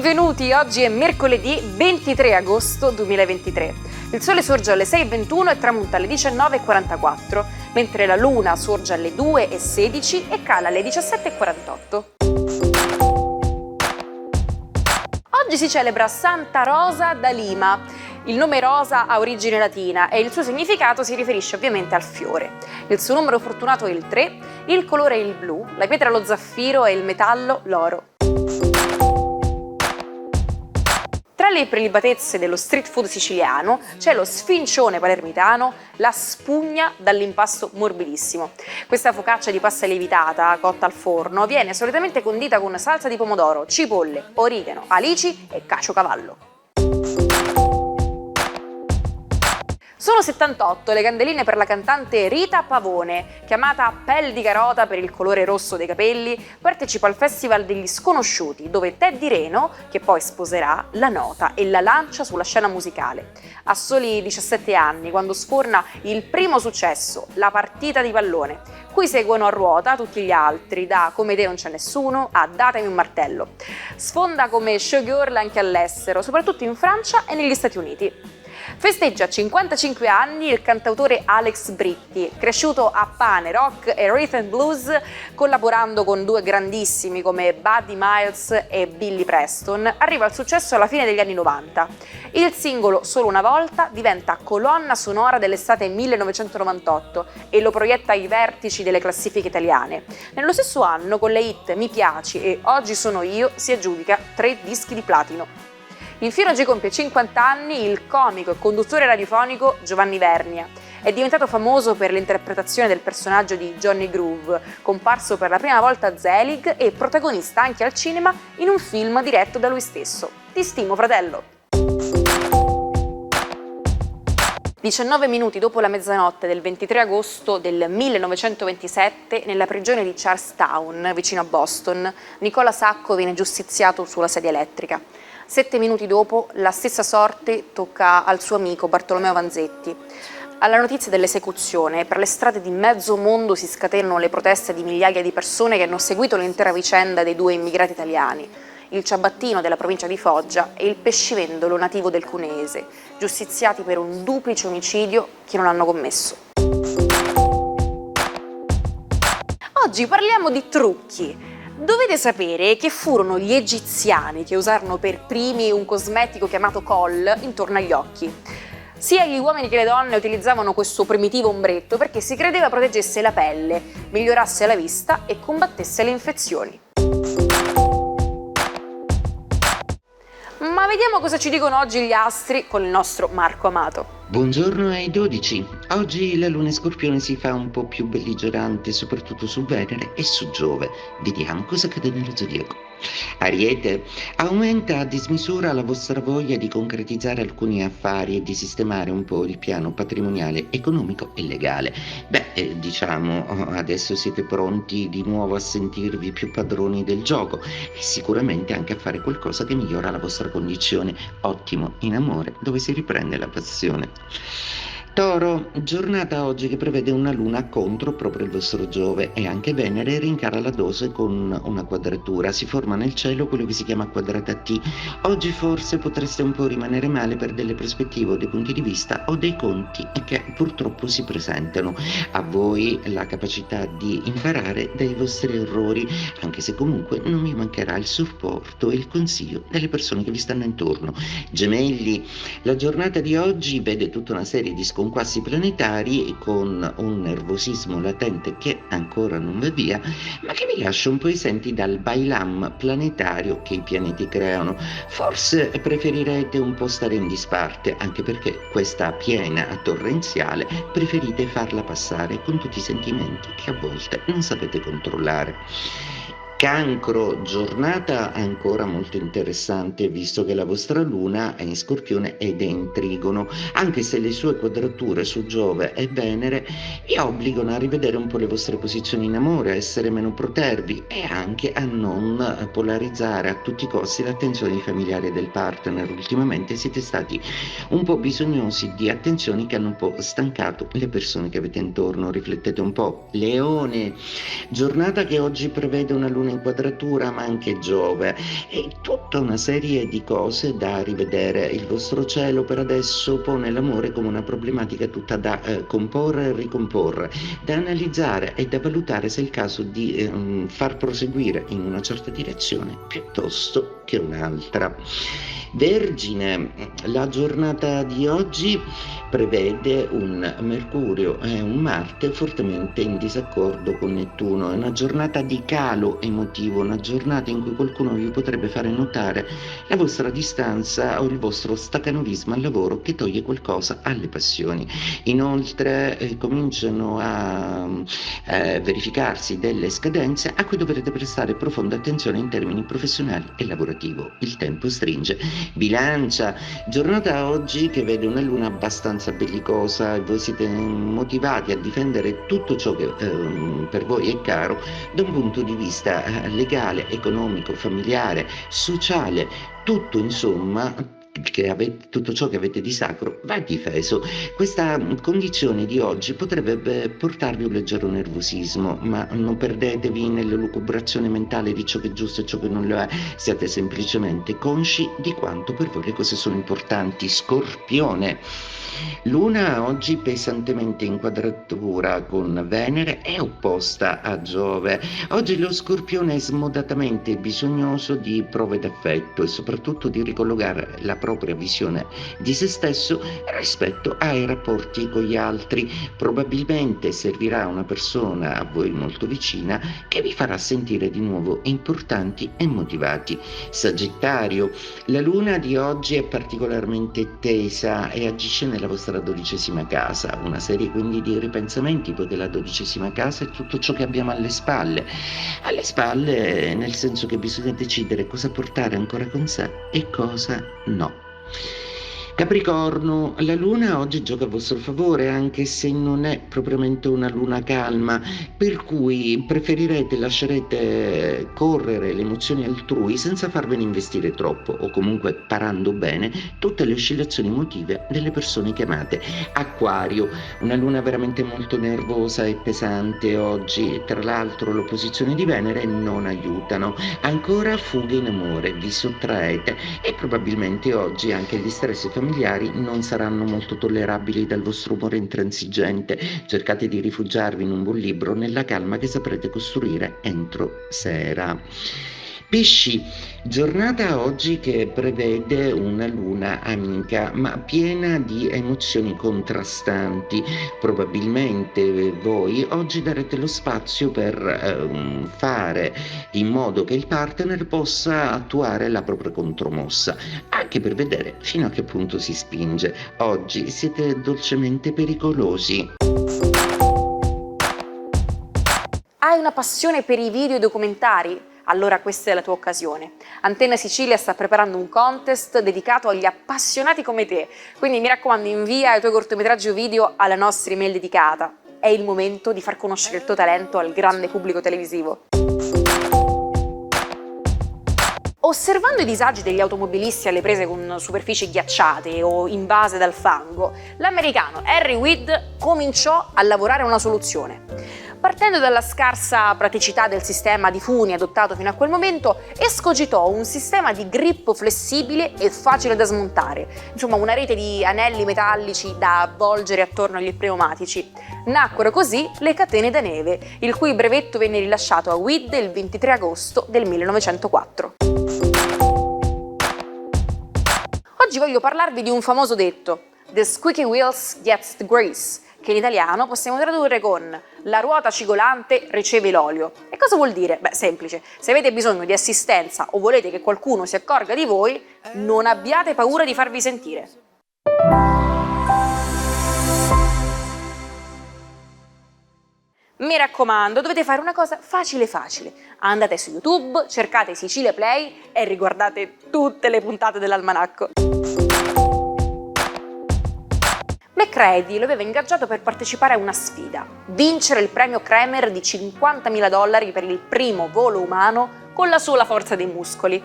Benvenuti, oggi è mercoledì 23 agosto 2023. Il sole sorge alle 6:21 e tramonta alle 19:44, mentre la luna sorge alle 2:16 e cala alle 17:48. Oggi si celebra Santa Rosa da Lima. Il nome Rosa ha origine latina e il suo significato si riferisce ovviamente al fiore. Il suo numero fortunato è il 3, il colore è il blu, la pietra lo zaffiro e il metallo l'oro. Tra le prelibatezze dello street food siciliano c'è lo sfincione palermitano, la spugna dall'impasto morbidissimo. Questa focaccia di pasta lievitata, cotta al forno, viene solitamente condita con salsa di pomodoro, cipolle, origano, alici e caciocavallo. Sono 78 le candeline per la cantante Rita Pavone, chiamata Pel di Carota per il colore rosso dei capelli, partecipa al Festival degli Sconosciuti, dove Teddy Reno, che poi sposerà, la nota e la lancia sulla scena musicale. Ha soli 17 anni, quando sforna il primo successo, La partita di pallone, cui seguono a ruota tutti gli altri, da Come te non c'è nessuno a Datemi un martello. Sfonda come showgirl anche all'estero, soprattutto in Francia e negli Stati Uniti. Festeggia a 55 anni il cantautore Alex Britti, cresciuto a pane, rock e rhythm and blues, collaborando con due grandissimi come Buddy Miles e Billy Preston, arriva al successo alla fine degli anni 90. Il singolo Solo una volta diventa colonna sonora dell'estate 1998 e lo proietta ai vertici delle classifiche italiane. Nello stesso anno, con le hit Mi piaci e Oggi sono io, si aggiudica 3 dischi di platino. Infine oggi compie 50 anni il comico e conduttore radiofonico Giovanni Vernia. È diventato famoso per l'interpretazione del personaggio di Johnny Groove, comparso per la prima volta a Zelig e protagonista anche al cinema in un film diretto da lui stesso. Ti stimo, fratello! 19 minuti dopo la mezzanotte del 23 agosto del 1927, nella prigione di Charlestown, vicino a Boston, Nicola Sacco viene giustiziato sulla sedia elettrica. 7 minuti dopo, la stessa sorte tocca al suo amico Bartolomeo Vanzetti. Alla notizia dell'esecuzione, per le strade di mezzo mondo si scatenano le proteste di migliaia di persone che hanno seguito l'intera vicenda dei 2 immigrati italiani, il ciabattino della provincia di Foggia e il pescivendolo nativo del Cuneese, giustiziati per un duplice omicidio che non hanno commesso. Oggi parliamo di trucchi. Dovete sapere che furono gli egiziani che usarono per primi un cosmetico chiamato Kohl intorno agli occhi. Sia gli uomini che le donne utilizzavano questo primitivo ombretto perché si credeva proteggesse la pelle, migliorasse la vista e combattesse le infezioni. Ma vediamo cosa ci dicono oggi gli astri con il nostro Marco Amato. Buongiorno ai 12. Oggi la luna in Scorpione si fa un po' più belligerante, soprattutto su Venere e su Giove. Vediamo cosa accade nello zodiaco. Ariete, aumenta a dismisura la vostra voglia di concretizzare alcuni affari e di sistemare un po' il piano patrimoniale, economico e legale. Diciamo, adesso siete pronti di nuovo a sentirvi più padroni del gioco e sicuramente anche a fare qualcosa che migliora la vostra condizione. Ottimo in amore, dove si riprende la passione. Toro, giornata oggi che prevede una luna contro proprio il vostro Giove e anche Venere rincara la dose con una quadratura. Si forma nel cielo quello che si chiama quadrata T. Oggi forse potreste un po' rimanere male per delle prospettive o dei punti di vista o dei conti che purtroppo si presentano. A voi la capacità di imparare dai vostri errori, anche se comunque non vi mancherà il supporto e il consiglio delle persone che vi stanno intorno. Gemelli, la giornata di oggi vede tutta una serie di sconquassi planetari con un nervosismo latente che ancora non va via, ma che vi lascia un po' esenti dal bailam planetario che i pianeti creano. Forse preferirete un po' stare in disparte, anche perché questa piena torrenziale preferite farla passare con tutti i sentimenti che a volte non sapete controllare. Cancro, giornata ancora molto interessante visto che la vostra luna è in Scorpione ed è in Trigono, anche se le sue quadrature su Giove e Venere vi obbligano a rivedere un po' le vostre posizioni in amore, a essere meno protervi e anche a non polarizzare a tutti i costi l'attenzione familiare del partner. Ultimamente siete stati un po' bisognosi di attenzioni che hanno un po' stancato le persone che avete intorno. Riflettete un po'. Leone, giornata che oggi prevede una luna Luna in quadratura, ma anche Giove, e tutta una serie di cose da rivedere. Il vostro cielo per adesso pone l'amore come una problematica tutta da comporre e ricomporre, da analizzare e da valutare se è il caso di far proseguire in una certa direzione piuttosto che un'altra. Vergine, la giornata di oggi prevede un Mercurio e un Marte fortemente in disaccordo con Nettuno. È una giornata di calo emotivo, una giornata in cui qualcuno vi potrebbe fare notare la vostra distanza o il vostro stacanovismo al lavoro che toglie qualcosa alle passioni. Inoltre cominciano a verificarsi delle scadenze a cui dovrete prestare profonda attenzione in termini professionali e lavorativo. Il tempo stringe. Bilancia, giornata oggi che vede una luna abbastanza bellicosa e voi siete motivati a difendere tutto ciò che per voi è caro da un punto di vista legale, economico, familiare, sociale, tutto insomma. Tutto ciò che avete di sacro va difeso. Questa condizione di oggi potrebbe portarvi un leggero nervosismo, ma non perdetevi nella lucubrazione mentale di ciò che è giusto e ciò che non lo è. Siate semplicemente consci di quanto per voi le cose sono importanti. Scorpione, Luna oggi pesantemente in quadratura con Venere è opposta a Giove. Oggi lo Scorpione è smodatamente bisognoso di prove d'affetto e soprattutto di ricollocare la propria visione di se stesso rispetto ai rapporti con gli altri. Probabilmente servirà una persona a voi molto vicina che vi farà sentire di nuovo importanti e motivati. Sagittario, la Luna di oggi è particolarmente tesa e agisce nella vostra 12ª casa, una serie quindi di ripensamenti, poiché la 12ª casa è tutto ciò che abbiamo alle spalle nel senso che bisogna decidere cosa portare ancora con sé e cosa no. Capricorno, la luna oggi gioca a vostro favore anche se non è propriamente una luna calma, per cui lascerete correre le emozioni altrui senza farvene investire troppo o comunque parando bene tutte le oscillazioni emotive delle persone che amate. Acquario, una luna veramente molto nervosa e pesante oggi, tra l'altro l'opposizione di Venere non aiutano, ancora fughe in amore, vi sottraete e probabilmente oggi anche gli stress familiari non saranno molto tollerabili dal vostro umore intransigente. Cercate di rifugiarvi in un buon libro nella calma che saprete costruire entro sera. Pesci, giornata oggi che prevede una luna amica ma piena di emozioni contrastanti. Probabilmente voi oggi darete lo spazio per fare in modo che il partner possa attuare la propria contromossa, anche per vedere fino a che punto si spinge. Oggi siete dolcemente pericolosi. Hai una passione per i video e i documentari? Allora questa è la tua occasione. Antenna Sicilia sta preparando un contest dedicato agli appassionati come te, quindi mi raccomando invia i tuoi cortometraggi o video alla nostra email dedicata. È il momento di far conoscere il tuo talento al grande pubblico televisivo. Osservando i disagi degli automobilisti alle prese con superfici ghiacciate o invase dal fango, l'americano Harry Weed cominciò a lavorare a una soluzione. Partendo dalla scarsa praticità del sistema di funi adottato fino a quel momento, escogitò un sistema di grip flessibile e facile da smontare, insomma una rete di anelli metallici da avvolgere attorno agli pneumatici. Nacquero così le catene da neve, il cui brevetto venne rilasciato a Weed il 23 agosto del 1904. Oggi voglio parlarvi di un famoso detto, "The squeaky wheels gets the grease", che in italiano possiamo tradurre con "la ruota cigolante riceve l'olio". E cosa vuol dire? Beh, semplice. Se avete bisogno di assistenza o volete che qualcuno si accorga di voi, non abbiate paura di farvi sentire. Mi raccomando, dovete fare una cosa facile facile. Andate su YouTube, cercate Sicilia Play e riguardate tutte le puntate dell'almanacco. McCready lo aveva ingaggiato per partecipare a una sfida, vincere il premio Kremer di $50.000 per il primo volo umano con la sola forza dei muscoli.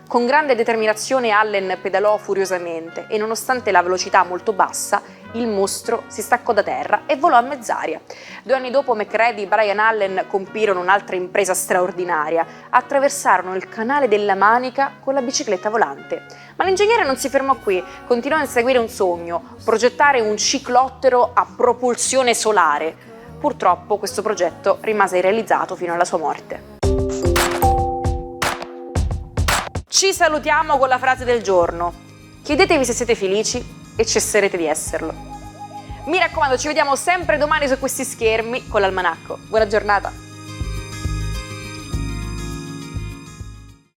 Con grande determinazione Allen pedalò furiosamente e nonostante la velocità molto bassa, il mostro si staccò da terra e volò a mezz'aria. 2 anni dopo McCready e Brian Allen compirono un'altra impresa straordinaria: attraversarono il canale della Manica con la bicicletta volante. Ma l'ingegnere non si fermò qui, continuò a inseguire un sogno: progettare un ciclottero a propulsione solare. Purtroppo questo progetto rimase irrealizzato fino alla sua morte. Ci salutiamo con la frase del giorno: chiedetevi se siete felici e cesserete di esserlo. Mi raccomando, ci vediamo sempre domani su questi schermi con l'Almanacco. Buona giornata!